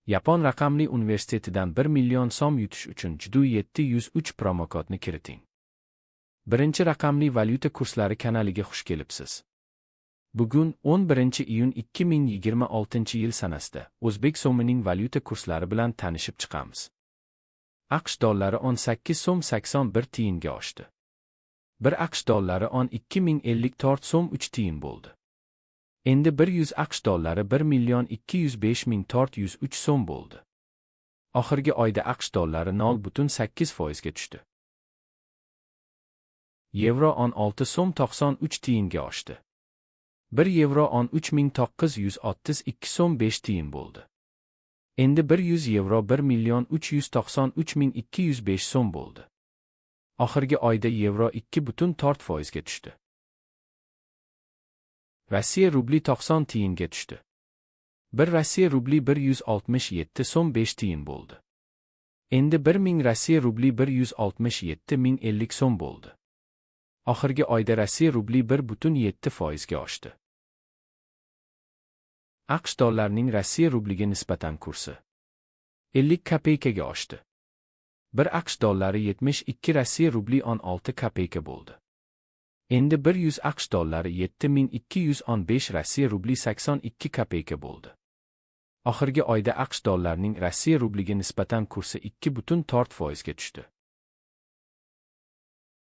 Yapon raqamli universitetidan 1 million so'm yutish uchun Judo 703 promokodni kiriting. Birinchi raqamli valyuta kurslari kanaliga xush kelibsiz. Bugun 11-iyun 2026-yil sanasida O'zbek so'mining valyuta kurslari bilan tanishib chiqamiz. AQSh dollari 18 so'm 81 tiyinga oshdi. 1 AQSh dollari 12.054 so'm 3 tiyin bo'ldi. Endi 100 AQSh dollari 1.205.403 so'm bo'ldi. Oxirgi oyda AQSh dollari 0.8% ga tushdi. Yevro 16 so'm 93 tiyinga oshdi. 1 yevro 13.932 so'm 5 tiyin bo'ldi. Endi 100 yevro 1.393.205 so'm bo'ldi. Oxirgi oyda yevro 2.4% ga tushdi. Rossiya rubli 90 tiyinga tushdi. 1 Rossiya rubli 167 so'm 5 tiyin bo'ldi. Endi 1000 Rossiya rubli 167.050 so'm bo'ldi. Oxirgi oyda Rossiya rubli 1.7% ga oshdi. AQSh dollarining Rossiya rubliga nisbatan kursi 50 kopeykaga oshdi. 1 AQSh dollari 72 Rossiya rubli 16 kopeyka bo'ldi. Endi 100 AQSh dollari 7215 Rossiya rubli 82 kopeyka bo'ldi. Oxirgi oyda AQSh dollarining Rossiya rubliga nisbatan kursi 2.4% ga tushdi.